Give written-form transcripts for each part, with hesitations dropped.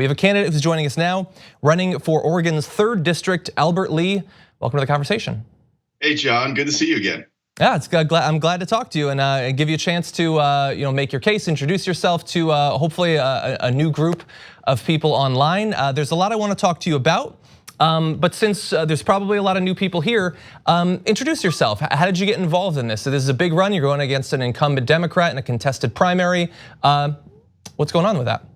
We have a candidate who's joining us now, running for Oregon's 3rd District, Albert Lee. Welcome to the conversation. Hey, John, good to see you again. Yeah, I'm glad to talk to you and give you a chance to make your case, introduce yourself to hopefully a new group of people online. There's a lot I want to talk to you about, but since there's probably a lot of new people here, introduce yourself. How did you get involved in this? So this is a big run. You're going against an incumbent Democrat in a contested primary. What's going on with that?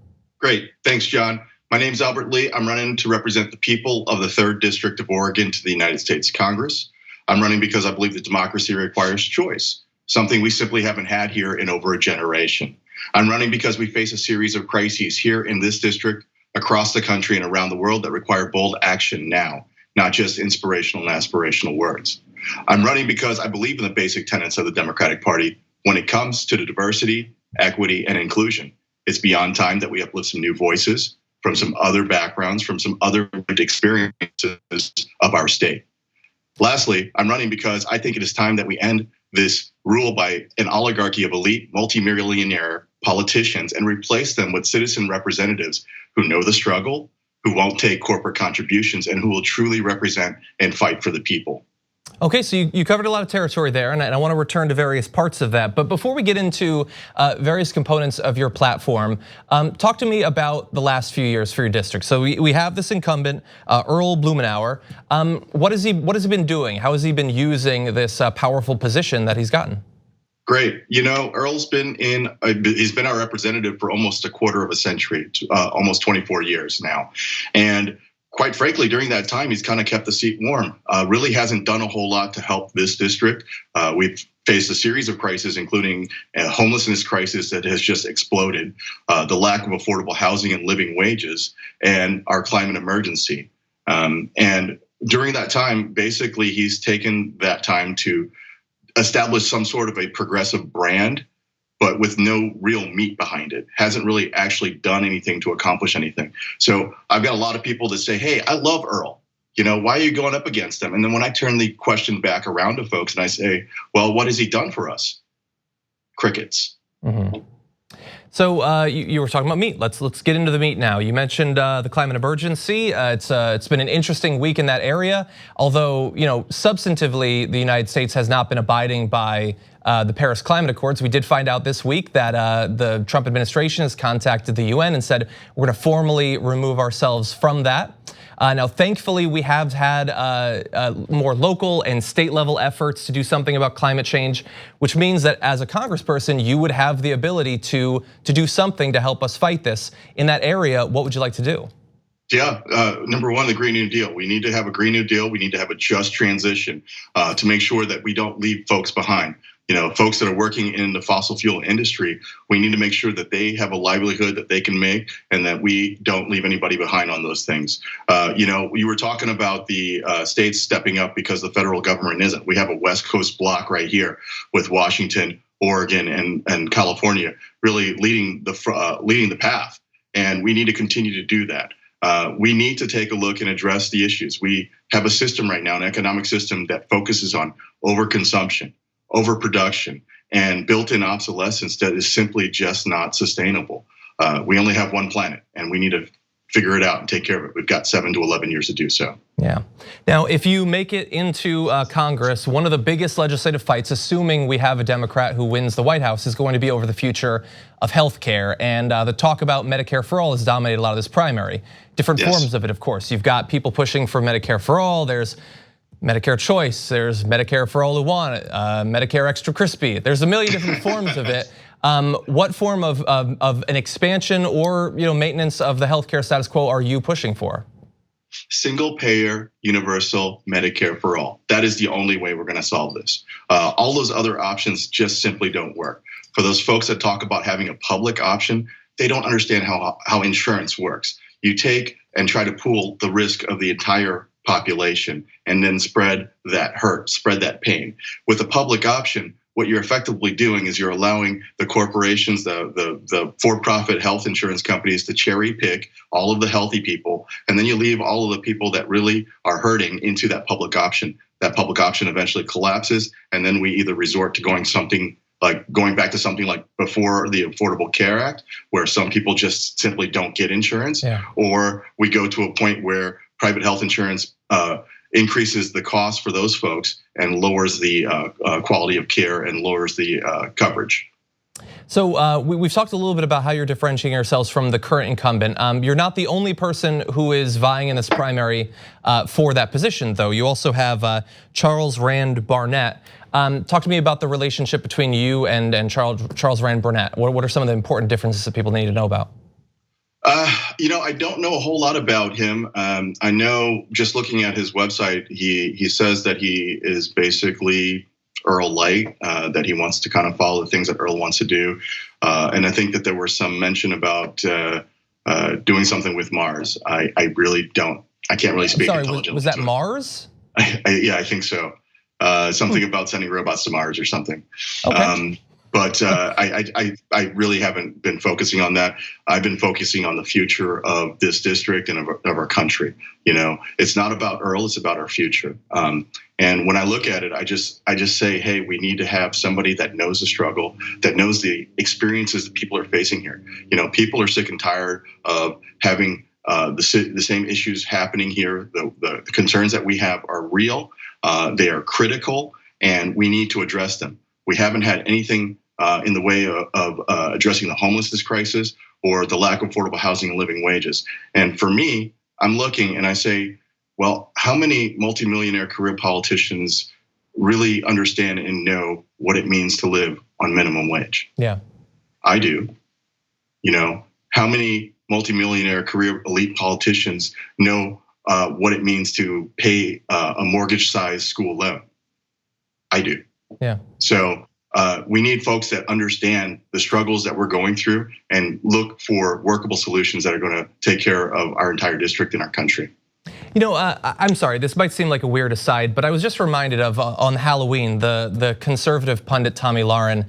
Great, thanks, John. My name's Albert Lee. I'm running to represent the people of the 3rd District of Oregon to the United States Congress. I'm running because I believe that democracy requires choice, something we simply haven't had here in over a generation. I'm running because we face a series of crises here in this district, across the country and around the world that require bold action now, not just inspirational and aspirational words. I'm running because I believe in the basic tenets of the Democratic Party when it comes to the diversity, equity, and inclusion. It's beyond time that we uplift some new voices from some other backgrounds, from some other experiences of our state. Lastly, I'm running because I think it is time that we end this rule by an oligarchy of elite multimillionaire politicians and replace them with citizen representatives who know the struggle, who won't take corporate contributions, and who will truly represent and fight for the people. Okay, so you covered a lot of territory there, and I want to return to various parts of that. But before we get into various components of your platform, talk to me about the last few years for your district. So we have this incumbent, Earl Blumenauer. What has he been doing? How has he been using this powerful position that he's gotten? Great. You know, Earl's he's been our representative for almost a quarter of a century, almost 24 years now. And quite frankly, during that time, he's kind of kept the seat warm. Really hasn't done a whole lot to help this district. We've faced a series of crises, including a homelessness crisis that has just exploded, the lack of affordable housing and living wages, and our climate emergency. And during that time, basically, he's taken that time to establish some sort of a progressive brand, but with no real meat behind it. Hasn't really actually done anything to accomplish anything. So I've got a lot of people that say, hey, I love Earl. You know, why are you going up against him? And then when I turn the question back around to folks and I say, well, what has he done for us? Crickets. Mm-hmm. So you were talking about meat. Let's get into the meat now. You mentioned the climate emergency. It's been an interesting week in that area. Although substantively the United States has not been abiding by the Paris Climate Accords. We did find out this week that the Trump administration has contacted the UN and said we're going to formally remove ourselves from that. Now, thankfully, we have had more local and state level efforts to do something about climate change, which means that as a congressperson, you would have the ability to do something to help us fight this. In that area, what would you like to do? Yeah, number one, the Green New Deal. We need to have a Green New Deal. We need to have a just transition to make sure that we don't leave folks behind. You know, folks that are working in the fossil fuel industry, we need to make sure that they have a livelihood that they can make and that we don't leave anybody behind on those things. You were talking about the states stepping up because the federal government isn't. We have a West Coast block right here with Washington, Oregon, and California really leading the path. And we need to continue to do that. We need to take a look and address the issues. We have a system right now, an economic system that focuses on overconsumption, overproduction, and built-in obsolescence that is simply just not sustainable. We only have one planet, and we need to figure it out and take care of it. We've got 7 to 11 years to do so. Yeah. Now, if you make it into Congress, one of the biggest legislative fights, assuming we have a Democrat who wins the White House, is going to be over the future of healthcare. And the talk about Medicare for all has dominated a lot of this primary. Different forms of it, of course. You've got people pushing for Medicare for all. There's Medicare Choice, there's Medicare for all who want it, Medicare Extra Crispy. There's a million different forms of it. What form of an expansion or maintenance of the healthcare status quo are you pushing for? Single payer, universal Medicare for all. That is the only way we're going to solve this. All those other options just simply don't work. For those folks that talk about having a public option, they don't understand how insurance works. You take and try to pool the risk of the entire population and then spread that hurt, spread that pain. With a public option, what you're effectively doing is you're allowing the corporations, the for-profit health insurance companies to cherry pick all of the healthy people, and then you leave all of the people that really are hurting into that public option. That public option eventually collapses, and then we either resort to going something like going back to something like before the Affordable Care Act, where some people just simply don't get insurance, or we go to a point where private health insurance increases the cost for those folks and lowers the quality of care and lowers the coverage. So we've talked a little bit about how you're differentiating yourselves from the current incumbent. You're not the only person who is vying in this primary for that position, though. You also have Charles Rand Barnett. Talk to me about the relationship between you and Charles Rand Barnett. What are some of the important differences that people need to know about? I don't know a whole lot about him. I know just looking at his website, he says that he is basically Earl Light, that he wants to kind of follow the things that Earl wants to do. And I think that there was some mention about doing something with Mars. I really don't, I can't really speak intelligently. Was that Mars? Yeah, I think so. Something about sending robots to Mars or something. Okay. But I really haven't been focusing on that. I've been focusing on the future of this district and of our country. It's not about Earl, it's about our future. And when I look at it, I just say, hey, we need to have somebody that knows the struggle, that knows the experiences that people are facing here. People are sick and tired of having the same issues happening here. The concerns that we have are real, they are critical, and we need to address them. We haven't had anything in the way of addressing the homelessness crisis or the lack of affordable housing and living wages. And for me, I'm looking and I say, well, how many multimillionaire career politicians really understand and know what it means to live on minimum wage? Yeah, I do. How many multimillionaire career elite politicians know what it means to pay a mortgage-sized school loan? I do. Yeah. So we need folks that understand the struggles that we're going through and look for workable solutions that are going to take care of our entire district and our country. I'm sorry, this might seem like a weird aside, but I was just reminded of on Halloween, the conservative pundit Tomi Lahren.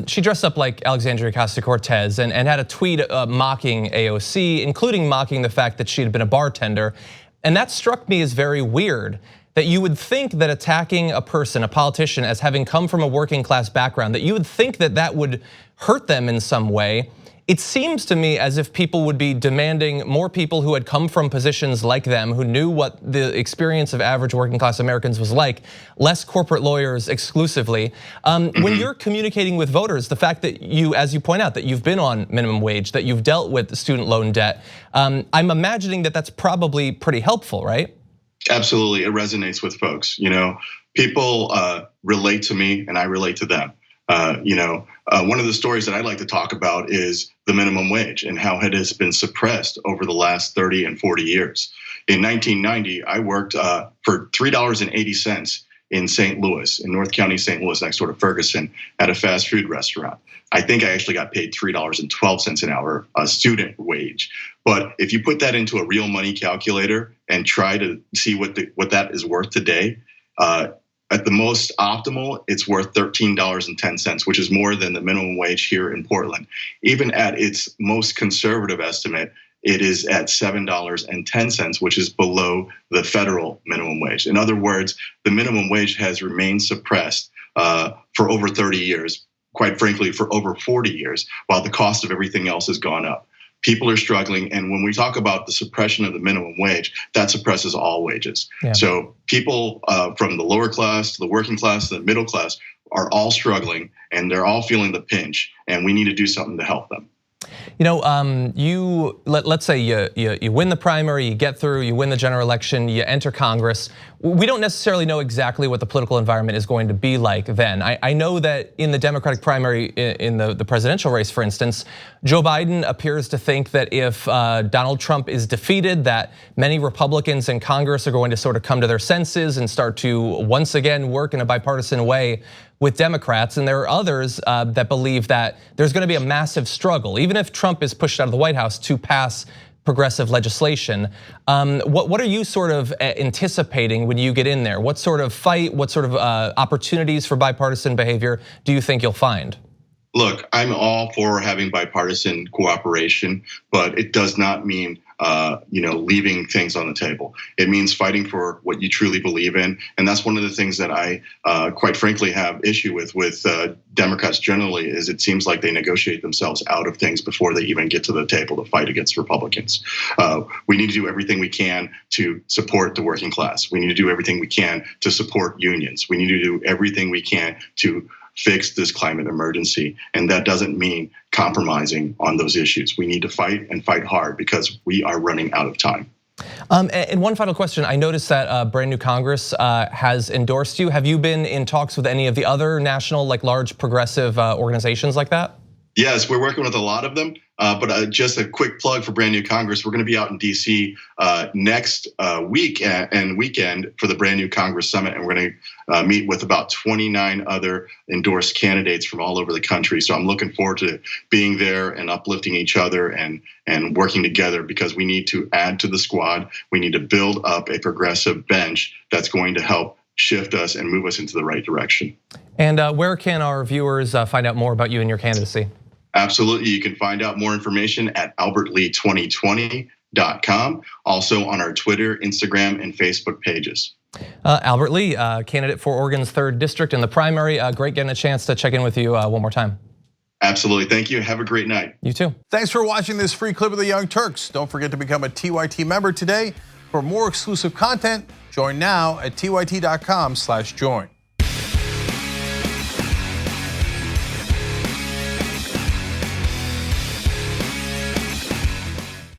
She dressed up like Alexandria Ocasio-Cortez and had a tweet mocking AOC, including mocking the fact that she had been a bartender. And that struck me as very weird, that you would think that attacking a person, a politician, as having come from a working class background, that you would think that that would hurt them in some way. It seems to me as if people would be demanding more people who had come from positions like them, who knew what the experience of average working class Americans was like, less corporate lawyers exclusively. When you're communicating with voters, the fact that you, as you point out, that you've been on minimum wage, that you've dealt with student loan debt, I'm imagining that that's probably pretty helpful, right? Absolutely, it resonates with folks. People relate to me and I relate to them. One of the stories that I like to talk about is the minimum wage and how it has been suppressed over the last 30 and 40 years. In 1990, I worked for $3.80 in St. Louis, in North County, St. Louis, next door to Ferguson, at a fast food restaurant. I think I actually got paid $3.12 an hour, a student wage. But if you put that into a real money calculator and try to see what that is worth today, at the most optimal, it's worth $13.10, which is more than the minimum wage here in Portland. Even at its most conservative estimate, it is at $7.10, which is below the federal minimum wage. In other words, the minimum wage has remained suppressed for over 30 years, quite frankly, for over 40 years, while the cost of everything else has gone up. People are struggling, and when we talk about the suppression of the minimum wage, that suppresses all wages. Yeah. So people from the lower class to the working class to the middle class are all struggling, and they're all feeling the pinch, and we need to do something to help them. Let's say you win the primary, you get through, you win the general election, you enter Congress. We don't necessarily know exactly what the political environment is going to be like then. I know that in the Democratic primary, in the presidential race, for instance, Joe Biden appears to think that if Donald Trump is defeated, that many Republicans in Congress are going to sort of come to their senses and start to once again work in a bipartisan way with Democrats. And there are others that believe that there's going to be a massive struggle, even if Trump is pushed out of the White House, to pass progressive legislation. What are you sort of anticipating when you get in there? What sort of fight, what sort of opportunities for bipartisan behavior do you think you'll find? Look, I'm all for having bipartisan cooperation, but it does not mean leaving things on the table. It means fighting for what you truly believe in, and that's one of the things that I, quite frankly, have issue with Democrats generally. Is it seems like they negotiate themselves out of things before they even get to the table to fight against Republicans. We need to do everything we can to support the working class. We need to do everything we can to support unions. We need to do everything we can to fix this climate emergency. And that doesn't mean compromising on those issues. We need to fight and fight hard because we are running out of time. And one final question. I noticed that brand new Congress has endorsed you. Have you been in talks with any of the other national, like large progressive organizations like that? Yes, we're working with a lot of them. But just a quick plug for brand new Congress. We're going to be out in DC next week and weekend for the brand new Congress Summit. And we're going to meet with about 29 other endorsed candidates from all over the country. So I'm looking forward to being there and uplifting each other and working together, because we need to add to the squad. We need to build up a progressive bench that's going to help shift us and move us into the right direction. And where can our viewers find out more about you and your candidacy? Absolutely. You can find out more information at albertlee2020.com. Also on our Twitter, Instagram, and Facebook pages. Albert Lee, candidate for Oregon's 3rd District in the primary. Great getting a chance to check in with you one more time. Absolutely. Thank you. Have a great night. You too. Thanks for watching this free clip of the Young Turks. Don't forget to become a TYT member today. For more exclusive content, join now at tyt.com/join.